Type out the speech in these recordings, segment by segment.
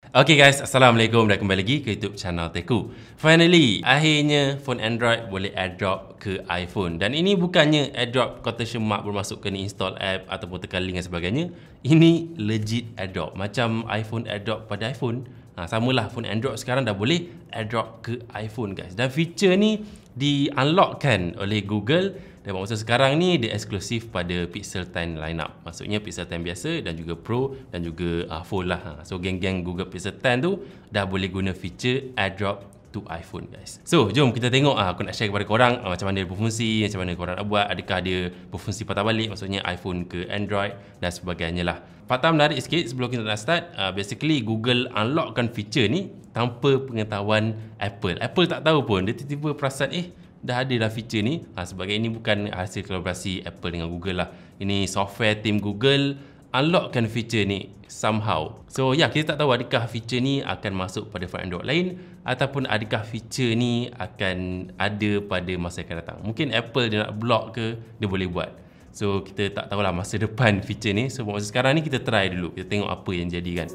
Okay guys, Assalamualaikum dan kembali lagi ke YouTube channel Teku. Finally, akhirnya phone Android boleh airdrop ke iPhone. Dan ini bukannya airdrop quotation mark bermasuk kena install app ataupun tekan link dan sebagainya. Ini legit airdrop. Macam iPhone airdrop pada iPhone. Samalah phone Android sekarang dah boleh airdrop ke iPhone guys. Dan feature ni di-unlockkan oleh Google. Dan maksud sekarang ni dia eksklusif pada Pixel 10 lineup. Maksudnya Pixel 10 biasa dan juga Pro dan juga Full lah. So geng-geng Google Pixel 10 tu dah boleh guna feature airdrop to iPhone guys. So jom kita tengok aku nak share kepada korang macam mana dia berfungsi, macam mana korang nak buat, adakah dia berfungsi patah balik maksudnya iPhone ke Android dan sebagainya lah. Fakta menarik sikit sebelum kita nak start, basically Google unlockkan feature ni tanpa pengetahuan Apple. Apple tak tahu pun, dia tiba-tiba perasan dah ada dah feature ni. Sebagai ini bukan hasil kolaborasi Apple dengan Google lah. Ini software team Google unlockkan feature ni somehow. So kita tak tahu adakah feature ni akan masuk pada phone Android lain ataupun adakah feature ni akan ada pada masa yang akan datang. Mungkin Apple dia nak block ke, dia boleh buat. So kita tak tahulah masa depan feature ni. So masa sekarang ni kita try dulu. Kita tengok apa yang jadi kan.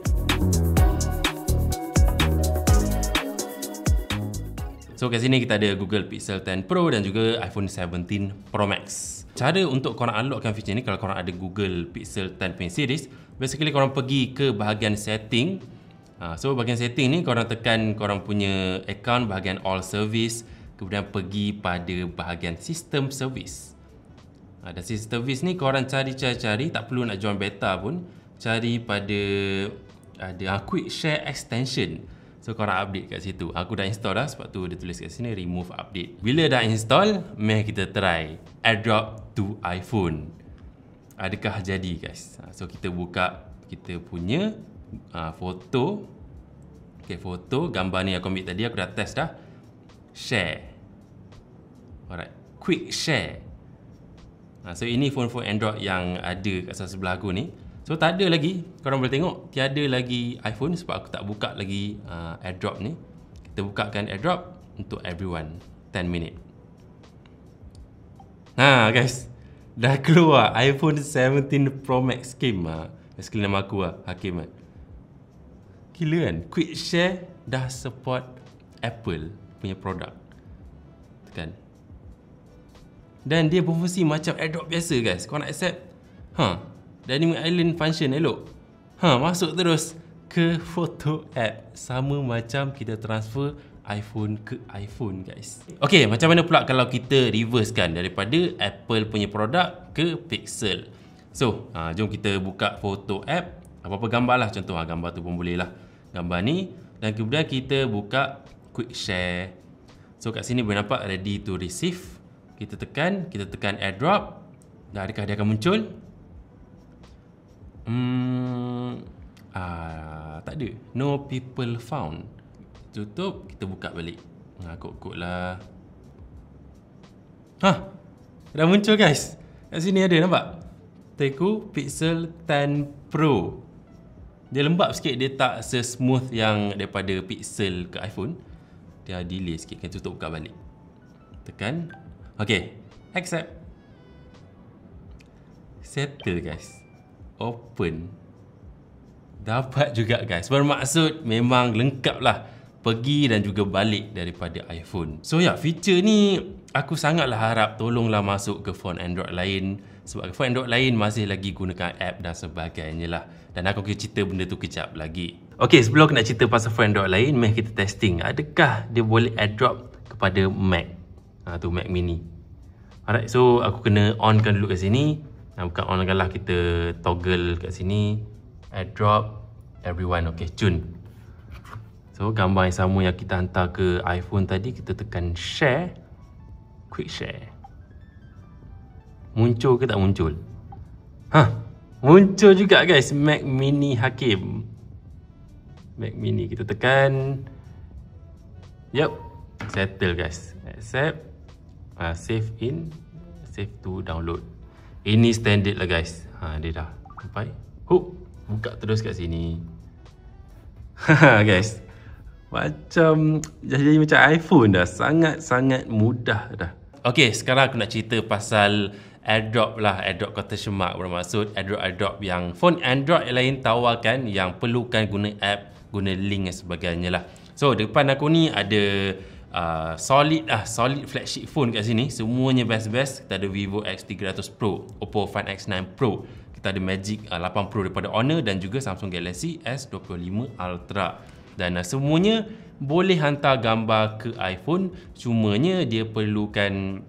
So kat sini kita ada Google Pixel 10 Pro dan juga iPhone 17 Pro Max. Cara untuk korang unlockkan feature ni kalau korang ada Google Pixel 10 punya series, basically korang pergi ke bahagian setting. So bahagian setting ni korang tekan korang punya account bahagian all service, kemudian pergi pada bahagian system service. Dan system service ni korang cari, tak perlu nak join beta pun, cari pada ada quick share extension. So korang update kat situ. Aku dah install dah, sebab tu dia tulis kat sini remove update. Bila dah install, mari kita try airdrop to iPhone. Adakah jadi guys? So kita buka kita punya foto. Okay, foto, gambar ni aku ambil tadi, aku dah test dah. Share. Alright, quick share. So ini phone-phone Android yang ada kat sebelah aku ni. So tak ada lagi, korang boleh tengok tiada lagi iPhone sebab aku tak buka lagi airdrop ni. Kita bukakan airdrop untuk everyone 10 minit. Guys, dah keluar iPhone 17 Pro Max Kim. Basically nama aku Hakim kan. Gila kan, quick share dah support Apple punya produk. Tekan. Dan dia berfungsi macam airdrop biasa guys. Kau nak accept? Dynamic Island function elok. Masuk terus ke photo app. Sama macam kita transfer iPhone ke iPhone guys. Okay, macam mana pula kalau kita reverse kan daripada Apple punya produk ke Pixel. So, jom kita buka photo app. Apa-apa gambar lah, contoh gambar tu pun boleh lah. Gambar ni. Dan kemudian kita buka quick share. So, kat sini boleh nampak ready to receive. Kita tekan airdrop. Dan adakah dia akan muncul? Tak ada. No people found. Tutup, kita buka balik. Kod-kod lah. Dah muncul guys. Kat sini ada nampak? Teku Pixel 10 Pro. Dia lembab sikit, dia tak se-smooth yang daripada Pixel ke iPhone. Dia delay sikit, kita tutup buka balik. Tekan. Okay, accept. Settle guys. Open. Dapat juga guys. Bermaksud memang lengkap lah pergi dan juga balik daripada iPhone. So feature ni aku sangatlah harap tolonglah masuk ke phone Android lain. Sebab phone Android lain masih lagi gunakan app dan sebagainya lah. Dan aku akan cerita benda tu kejap lagi. Okay, sebelum aku nak cerita pasal phone Android lain, mari kita testing. Adakah dia boleh airdrop kepada Mac? Tu Mac mini. Alright, so aku kena onkan dulu kat sini. Bukan on lah, kita toggle kat sini airdrop everyone. Okay, cun. So gambar yang sama yang kita hantar ke iPhone tadi, kita tekan share, quick share. Muncul ke tak muncul? Muncul juga guys, Mac mini Hakim. Mac mini, kita tekan. Yup, settle guys. Accept. Save in, save to download. Ini standard lah guys. Dia dah sampai. Buka terus kat sini. Guys, macam jadi macam iPhone dah. Sangat-sangat mudah dah. Okay, sekarang aku nak cerita pasal airdrop lah. Airdrop quotation mark bermaksud airdrop yang phone Android lain tawarkan yang perlukan guna app guna link dan sebagainya lah. So depan aku ni ada solid flagship phone kat sini. Semuanya best. Kita ada Vivo X300 Pro, Oppo Find X9 Pro, kita ada Magic 8 Pro daripada Honor dan juga Samsung Galaxy S25 Ultra. Dan semuanya boleh hantar gambar ke iPhone, cumanya dia perlukan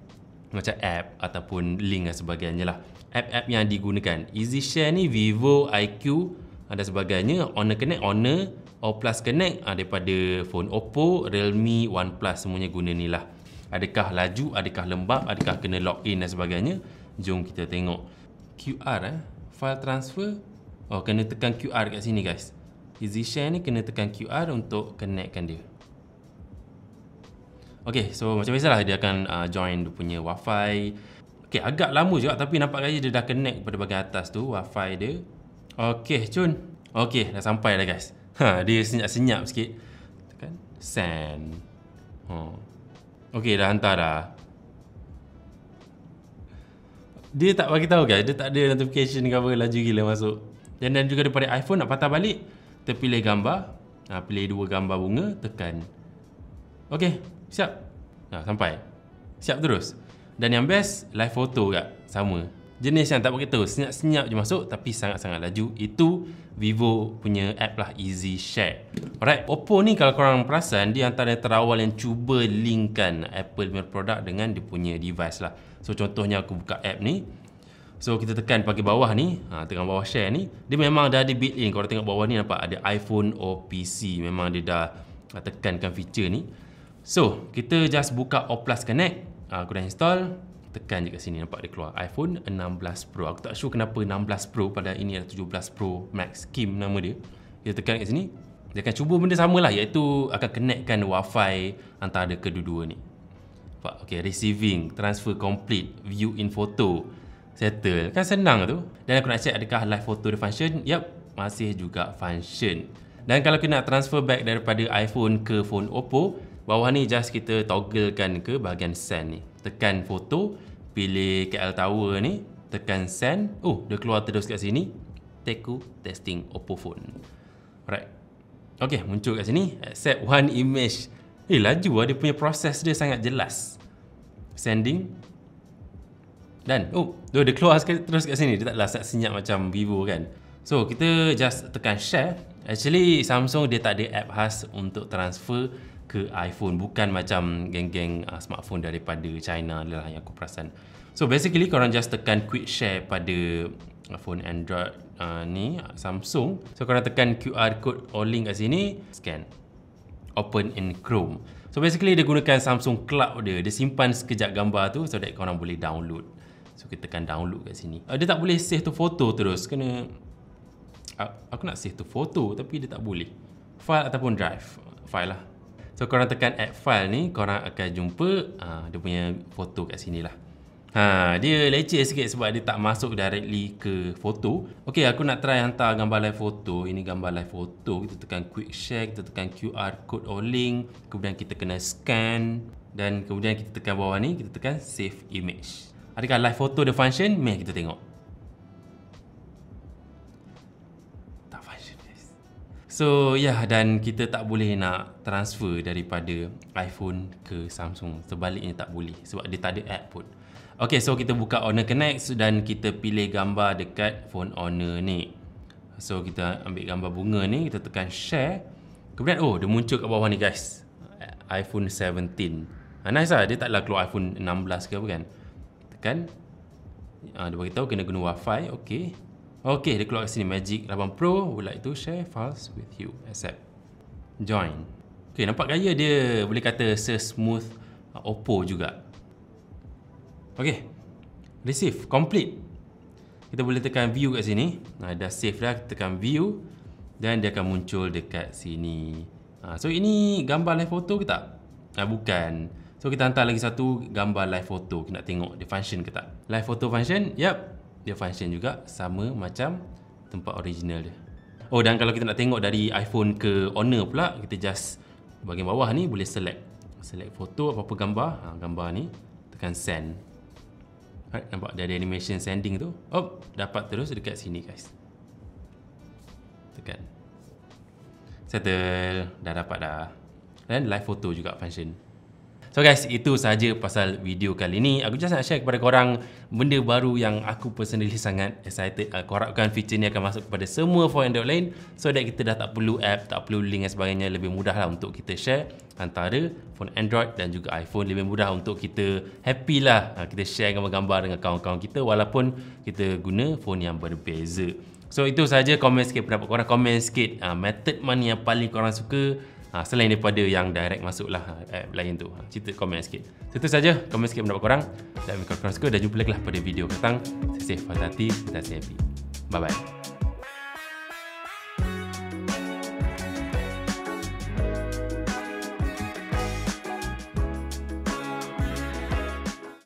macam app ataupun link dan sebagainya lah. App-app yang digunakan EasyShare ni, Vivo, IQ dan sebagainya. Honor Connect, Honor, Plus Connect daripada phone Oppo, Realme, OnePlus, semuanya guna ni lah. Adakah laju, adakah lembab, adakah kena login dan sebagainya. Jom kita tengok. QR file transfer. Kena tekan QR kat sini guys. EasyShare ni kena tekan QR untuk connectkan dia. Okay, so macam biasalah dia akan join dia punya Wi-Fi. Okay, agak lama juga tapi nampak gaya dia dah connect pada bahagian atas tu Wi-Fi dia. Okay, cun. Okay, dah sampai dah guys. Dia senyap-senyap sikit. Tekan send. Okay, dah hantar dah. Dia tak bagi tahu guys, dia tak ada notification ke apa, laju gila masuk. Dan juga daripada iPhone nak patah balik, terpilih gambar, pilih 2 gambar bunga, tekan. Okay, siap. Sampai. Siap terus. Dan yang best, live photo kat. Sama. Jenis yang tak pakai tahu, senyap-senyap je masuk tapi sangat-sangat laju. Itu Vivo punya app lah, EasyShare. Alright, Oppo ni kalau korang perasan, dia antara yang terawal yang cuba linkkan Apple punya produk dengan dia punya device lah. So contohnya aku buka app ni. So kita tekan bagi bawah ni, tekan bawah share ni, dia memang dah ada built-in. Kalau tengok bawah ni nampak ada iPhone or PC. Memang dia dah tekankan feature ni. So kita just buka Plus Connect. Aku dah install, tekan je kat sini, nampak dia keluar iPhone 16 Pro. Aku tak sure kenapa 16 Pro pada ini ada 17 Pro Max, Kim nama dia. Kita tekan kat sini, dia akan cuba benda sama lah, iaitu akan connectkan Wi-Fi antara kedua-dua ni. Nampak? Okay, receiving, transfer complete, view in photo, settle. Kan senang tu. Dan aku nak check adakah live photo dia function. Yap, masih juga function. Dan kalau kita nak transfer back daripada iPhone ke phone Oppo, bawah ni just kita togglekan ke bahagian send ni. Tekan foto, pilih KL Tower ni, tekan send. Dia keluar terus kat sini. Teku testing Oppo phone. Alright. Okay, muncul kat sini. Accept one image. Laju lah, dia punya proses dia sangat jelas. Sending. Dan, dia keluar terus kat sini. Dia taklah senyap macam Vivo kan. So, kita just tekan share. Actually, Samsung dia tak ada app khas untuk transfer ke iPhone, bukan macam geng-geng smartphone daripada China lah yang aku perasan. So basically korang just tekan quick share pada phone Android ni Samsung. So korang tekan QR code or link kat sini, scan, open in Chrome. So basically dia gunakan Samsung Cloud dia simpan sekejap gambar tu so that korang boleh download. So kita tekan download kat sini. Dia tak boleh save to foto terus, kena aku nak save to foto tapi dia tak boleh. File ataupun drive, file lah. So korang tekan add file ni, korang akan jumpa dia punya foto kat sini lah. Dia leceh sikit sebab dia tak masuk directly ke foto. Okay, aku nak try hantar gambar live foto. Ini gambar live foto. Kita tekan quick share, kita tekan QR code or link, kemudian kita kena scan dan kemudian kita tekan bawah ni, kita tekan save image. Adakah live foto dia function? Mari kita tengok. So dan kita tak boleh nak transfer daripada iPhone ke Samsung. Sebaliknya tak boleh sebab dia tak ada app pun. Okay, so kita buka Honor Connect dan kita pilih gambar dekat phone Honor ni. So kita ambil gambar bunga ni, kita tekan share. Kemudian dia muncul kat bawah ni guys, iPhone 17. Nice lah, dia taklah keluar iPhone 16 ke apa kan. Tekan, dia beritahu kena guna Wi-Fi. Okay, dia keluar kat sini, Magic 8 Pro, would like to share files with you. Accept. Join. Okay, nampak gaya dia boleh kata se-smooth Oppo juga. Okay, receive, complete. Kita boleh tekan view kat sini. Dah save dah, kita tekan view dan dia akan muncul dekat sini. So ini gambar live photo ke tak? Bukan. So kita hantar lagi satu gambar live photo. Kita nak tengok dia function ke tak. Live photo function, yep. Dia function juga sama macam tempat original dia. Dan kalau kita nak tengok dari iPhone ke Honor pula, kita just bahagian bawah ni boleh select foto apa-apa gambar. Gambar ni, tekan send. Nampak dia ada animation sending tu. Dapat terus dekat sini guys. Tekan Settle. Dah dapat dah. Dan live photo juga function. So guys, itu sahaja pasal video kali ni. Aku just nak share kepada korang benda baru yang aku personally sangat excited. Aku harapkan feature ni akan masuk kepada semua phone Android lain, so that kita dah tak perlu app, tak perlu link dan sebagainya. Lebih mudah lah untuk kita share antara phone Android dan juga iPhone. Lebih mudah untuk kita happy lah, kita share gambar-gambar dengan kawan-kawan kita walaupun kita guna phone yang berbeza. So itu sahaja. Komen sikit pendapat korang. Komen sikit method mana yang paling korang suka, selain daripada yang direct masuk lah app lain tu. Cerita komen sikit. So, itu saja. Komen sikit pendapat korang. Dan kalau korang suka, dan jumpa lagi lah pada video datang. Stay safe, hati-hati, dan stay happy. Bye bye.